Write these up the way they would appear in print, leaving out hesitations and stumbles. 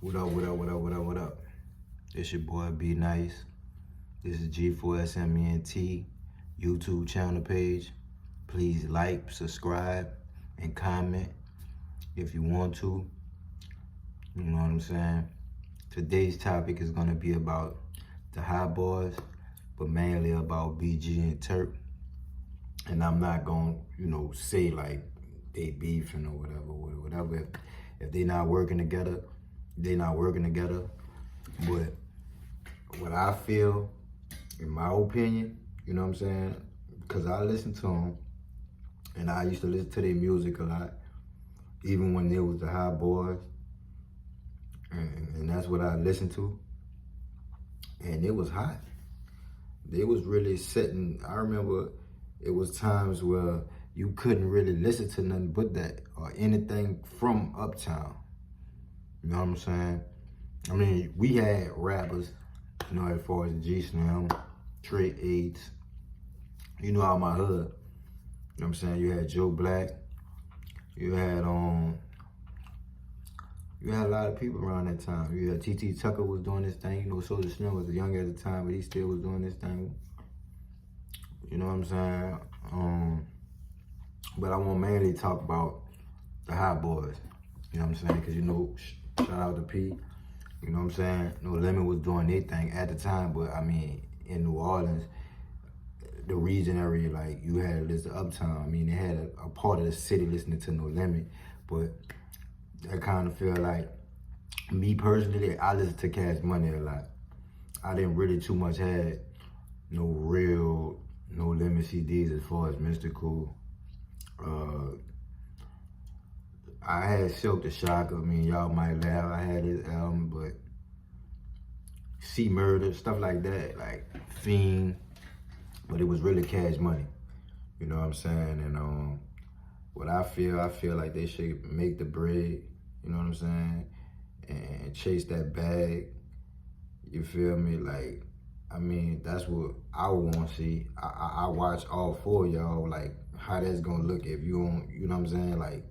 What up, what up, what up, what up, what up? It's your boy Be Nice. This is G4SMENT YouTube channel page. Please like, subscribe, and comment if you want to. You know what I'm saying? Today's topic is gonna be about the HotBoys, but mainly about BG and Turk. And I'm not gonna, say like they beefing or whatever. If they not working together, they not working together. But what I feel, in my opinion, you know what I'm saying? Because I listen to them, and I used to listen to their music a lot, even when they was the HotBoys, and that's what I listened to. And it was hot. They was really setting. I remember it was times where you couldn't really listen to nothing but that or anything from Uptown. You know what I'm saying? I mean, we had rappers, as far as G Slim, Trey Eights, out my hood. You know what I'm saying? You had Joe Black. You had a lot of people around that time. You had T.T. Tucker was doing this thing. Soulja Slim was young at the time, but he still was doing this thing. You know what I'm saying? But I want to mainly talk about the HotBoys. You know what I'm saying? Because, shout out to P. You know what I'm saying? No Limit was doing their thing at the time, but I mean, in New Orleans, the region area, like, you had to listen to Uptown. I mean, they had a part of the city listening to No Limit, but I kind of feel like, me personally, I listen to Cash Money a lot. I didn't really too much have no real No Limit CDs as far as Mystical. I had Silk the Shocker. I mean, y'all might laugh. I had his album, but C Murder, stuff like that, like Fiend. But it was really Cash Money. You know what I'm saying? And what I feel like they should make the bread. You know what I'm saying? And chase that bag. You feel me? Like, I mean, that's what I want to see. I watch all four of y'all, like, how that's gonna look if you don't, you know what I'm saying? Like,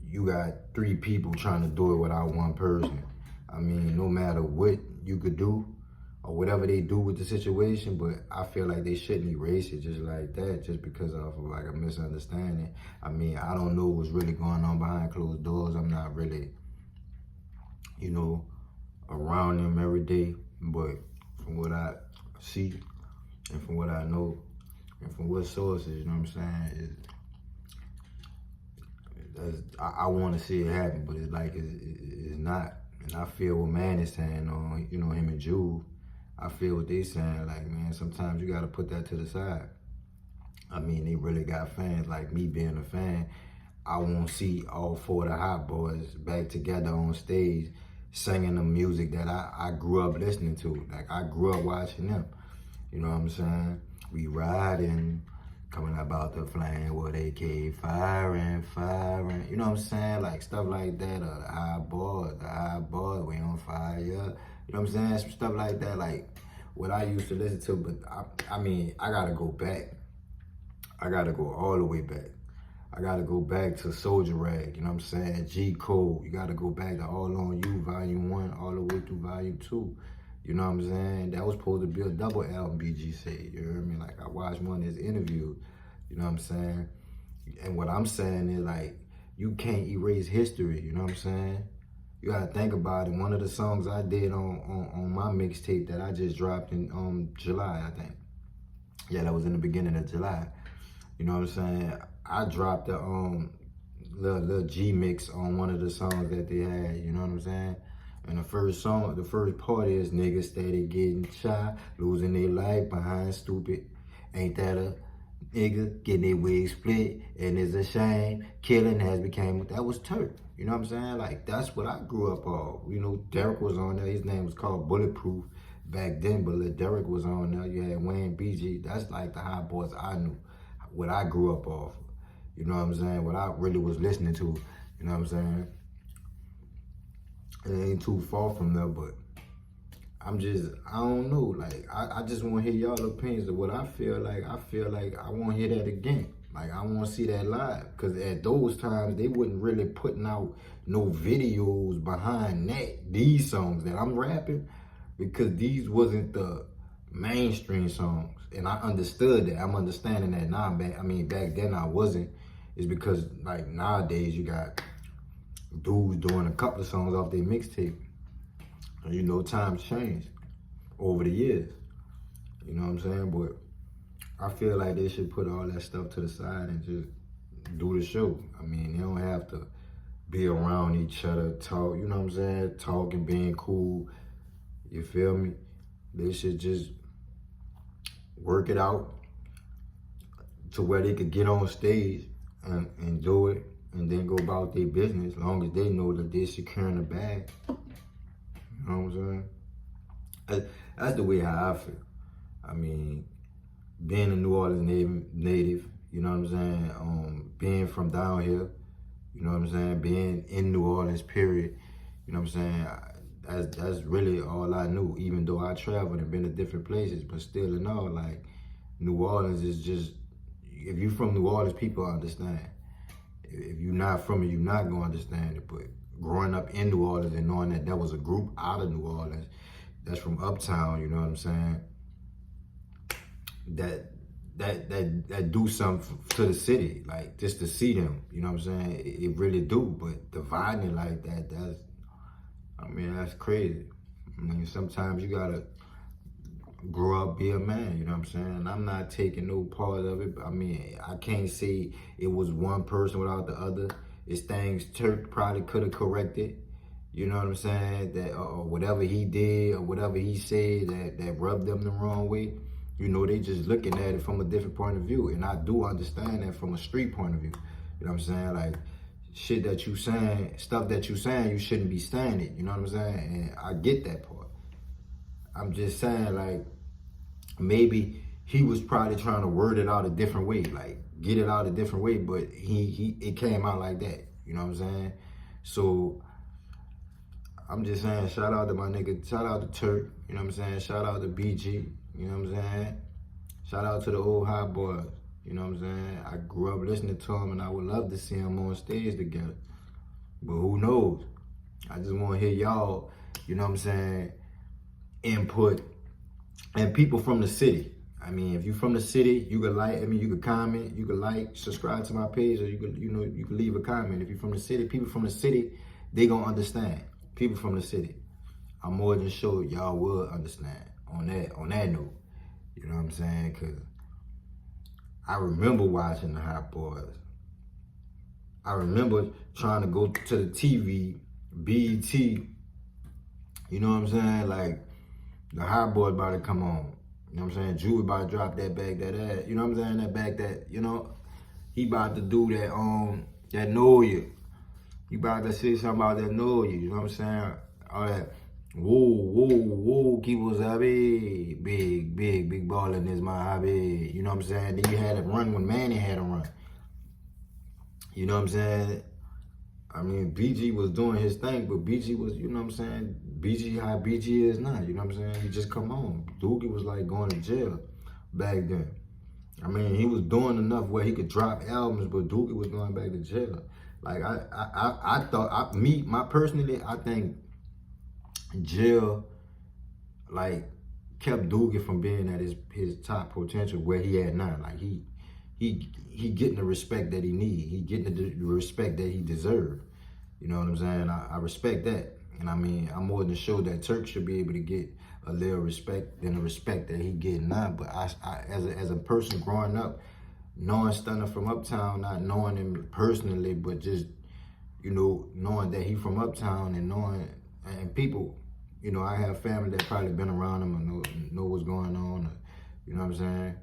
you got three people trying to do it without one person. I mean, no matter what you could do or whatever they do with the situation, but I feel like they shouldn't erase it just like that, just because of like a misunderstanding. I mean, I don't know what's really going on behind closed doors. I'm not really, around them every day, but from what I see and from what I know and from what sources, you know what I'm saying, I want to see it happen, but it's like it's not. And I feel what Man is saying on, him and Jude. I feel what they saying, like, man, sometimes you got to put that to the side. I mean, they really got fans. Like me being a fan, I want to see all four of the HotBoys back together on stage singing the music that I grew up listening to. Like, I grew up watching them. You know what I'm saying? We riding, coming about the flame with AK, firing. You know what I'm saying? Like, stuff like that. The HotBoys, we on fire. You know what I'm saying? Some stuff like that, like what I used to listen to. But I mean, I gotta go back. I gotta go all the way back. I gotta go back to Soldier Rag, you know what I'm saying? G Code, you gotta go back to All On You, Volume 1, all the way through Volume 2. You know what I'm saying? That was supposed to be a double album, BG said, you heard me? Like, I watched one of his interviews, you know what I'm saying? And what I'm saying is, like, you can't erase history, you know what I'm saying? You gotta think about it. One of the songs I did on my mixtape that I just dropped in July, I think. Yeah, that was in the beginning of July. You know what I'm saying? I dropped the little G mix on one of the songs that they had, you know what I'm saying? And the first part is niggas steady getting shot, losing their life behind stupid. Ain't that a nigga getting their wig split? And it's a shame. Killing has became, that was Turk. You know what I'm saying? Like, that's what I grew up on. Derek was on there. His name was called Bulletproof back then, but Derek was on there. You had Wayne BG. That's like the HotBoys I knew, what I grew up off. You know what I'm saying? What I really was listening to. You know what I'm saying? It ain't too far from there, but I don't know. Like, I just want to hear y'all opinions of what I feel like. I feel like I want to hear that again. Like, I want to see that live. Because at those times, they wasn't really putting out no videos behind these songs that I'm rapping, because these wasn't the mainstream songs. And I understood that. I'm understanding that now. Back then I wasn't. It's because, like, nowadays you got dudes doing a couple of songs off their mixtape. You know, times changed over the years. You know what I'm saying? But I feel like they should put all that stuff to the side and just do the show. I mean, they don't have to be around each other, talk, you know what I'm saying? Talking, being cool. You feel me? They should just work it out to where they could get on stage and do it, and then go about their business, as long as they know that they're securing the bag. You know what I'm saying? That's the way how I feel. I mean, being a New Orleans native, you know what I'm saying? Being from down here, you know what I'm saying? Being in New Orleans, period. You know what I'm saying? That's really all I knew, even though I traveled and been to different places, but still in all, like, New Orleans is just, if you from New Orleans, people understand. If you're not from it, you're not gonna understand it. But growing up in New Orleans and knowing that there was a group out of New Orleans that's from uptown, you know what I'm saying? That do something to the city, like, just to see them, you know what I'm saying? It really do, but dividing it like that, that's crazy. I mean, sometimes you gotta grow up, be a man, you know what I'm saying? I'm not taking no part of it. I mean, I can't say it was one person without the other. It's things Turk probably could have corrected, you know what I'm saying? That or whatever he did or whatever he said that rubbed them the wrong way. You know, they just looking at it from a different point of view. And I do understand that from a street point of view. You know what I'm saying? Like, shit that you saying, stuff that you saying, you shouldn't be saying it. You know what I'm saying? And I get that part. I'm just saying, like, maybe he was probably trying to word it out a different way, like, get it out a different way, but it came out like that. You know what I'm saying? So I'm just saying, shout out to my nigga, shout out to Turk, you know what I'm saying? Shout out to BG, you know what I'm saying? Shout out to the old HotBoys, you know what I'm saying? I grew up listening to them, and I would love to see them on stage together. But who knows? I just want to hear y'all, you know what I'm saying, input, and people from the city. I mean, if you from the city, you could you could comment, you could like, subscribe to my page, or you could leave a comment. If you're from the city, people from the city, they gonna understand. People from the city, I'm more than sure y'all will understand on that note. You know what I'm saying? Cause I remember watching the HotBoys. I remember trying to go to the TV, BET. You know what I'm saying? Like, the HotBoys about to come on. You know what I'm saying? Drew about to drop that back, that ass. You know what I'm saying? That back, that, you know, he about to do that know you. He about to say something about that know you. You know what I'm saying? All that, whoa, keep us happy. Big ballin' is my hobby. You know what I'm saying? Then you had to run when Manny had to run. You know what I'm saying? I mean, BG was doing his thing, but BG was, you know what I'm saying? BG how BG is now, you know what I'm saying? He just come on. Doogie was like going to jail back then. I mean, he was doing enough where he could drop albums, but Doogie was going back to jail. Like, I thought, personally, I think jail, like, kept Doogie from being at his top potential where he at now. Like, he getting the respect that he need. He getting the respect that he deserved. You know what I'm saying? I respect that. And I mean, I'm more than sure that Turk should be able to get a little respect than the respect that he getting now. But I as a person growing up, knowing Stunner from Uptown, not knowing him personally, but just, you know, knowing that he from Uptown and people, you know, I have family that probably been around him and know what's going on, you know what I'm saying?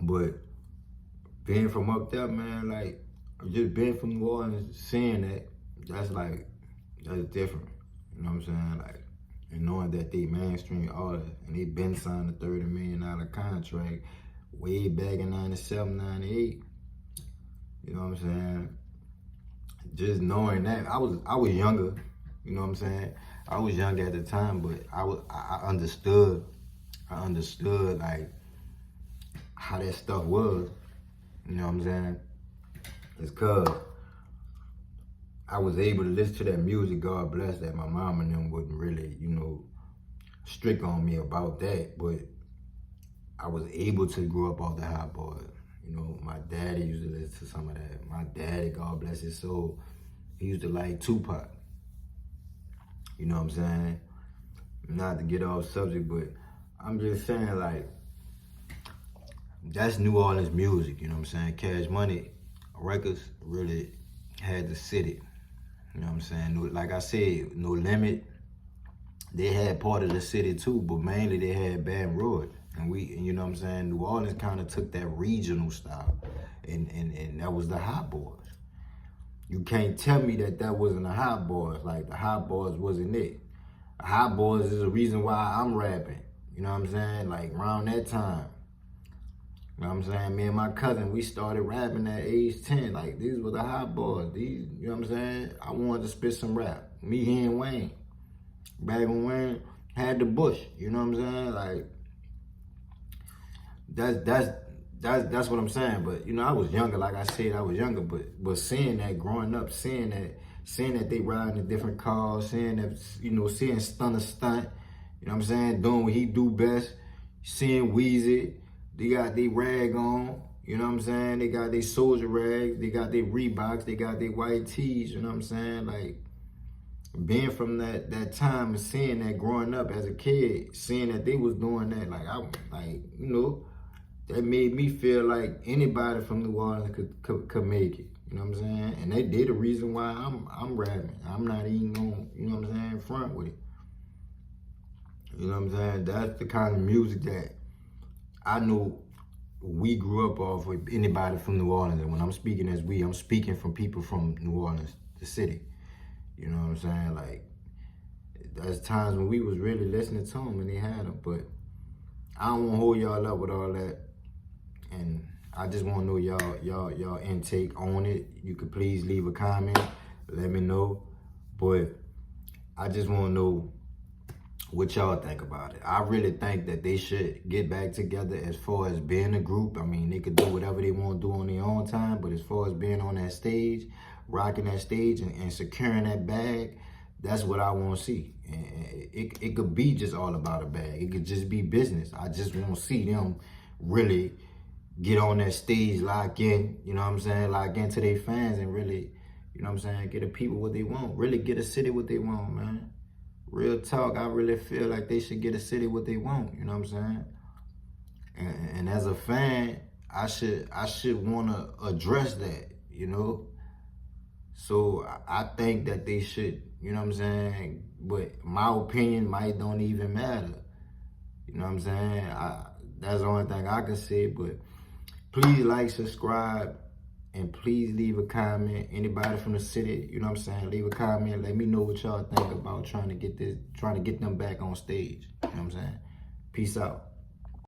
But being from up there, man, like, just being from New Orleans, seeing that's different. You know what I'm saying? Like, and knowing that they mainstream artists and they been signed a $30 million contract way back in 97, 98. You know what I'm saying? Just knowing that, I was younger. You know what I'm saying? I was young at the time, but I understood like how that stuff was. You know what I'm saying? It's cause I was able to listen to that music, God bless that. My mom and them wasn't really, you know, strict on me about that, but I was able to grow up off the HotBoys. You know, my daddy used to listen to some of that. My daddy, God bless his soul, he used to like Tupac. You know what I'm saying? Not to get off subject, but I'm just saying, like, that's New Orleans music, you know what I'm saying? Cash Money Records really had the city. You know what I'm saying? Like I said, No Limit, they had part of the city too, but mainly they had Baton Rouge. And you know what I'm saying? New Orleans kind of took that regional style, and that was the HotBoys. You can't tell me that wasn't the HotBoys. Like, the HotBoys wasn't it. The HotBoys is the reason why I'm rapping. You know what I'm saying? Like, around that time. You know what I'm saying? Me and my cousin, we started rapping at age 10. Like, these were the HotBoys. These, you know what I'm saying? I wanted to spit some rap. Me, he, and Wayne. Back when Wayne had the Bush. You know what I'm saying? Like, that's what I'm saying. But, you know, I was younger. Like I said, I was younger. But seeing that, growing up, seeing that they riding in different cars, seeing that, you know, seeing Stunner stunt, you know what I'm saying, doing what he do best, seeing Weezy, they got their rag on, you know what I'm saying, they got their soldier rags, they got their Reeboks, they got their white tees, you know what I'm saying, like, being from that time and seeing that growing up as a kid, seeing that they was doing that, you know, that made me feel like anybody from New Orleans could make it. You know what I'm saying? And they the reason why I'm rapping. I'm not even on, you know what I'm saying, front with it. You know what I'm saying? That's the kind of music that I know we grew up off with, anybody from New Orleans. And when I'm speaking as we, I'm speaking from people from New Orleans, the city. You know what I'm saying? Like, there's times when we was really listening to them and they had them, but I don't want to hold y'all up with all that. And I just want to know y'all intake on it. You could please leave a comment, let me know. But I just want to know what y'all think about it. I really think that they should get back together as far as being a group. I mean, they could do whatever they want to do on their own time, but as far as being on that stage, rocking that stage and securing that bag, that's what I want to see. And it could be just all about a bag. It could just be business. I just want to see them really get on that stage, lock in, you know what I'm saying, lock into their fans and really, you know what I'm saying, get the people what they want, really get a city what they want, man. Real talk, I really feel like they should get a city what they want, you know what I'm saying? And as a fan, I should want to address that, you know? So I think that they should, you know what I'm saying? But my opinion might don't even matter. You know what I'm saying? That's the only thing I can say, but please like, subscribe, and please leave a comment. Anybody from the city, you know what I'm saying, leave a comment. Let me know what y'all think about trying to get them back on stage. You know what I'm saying? Peace out.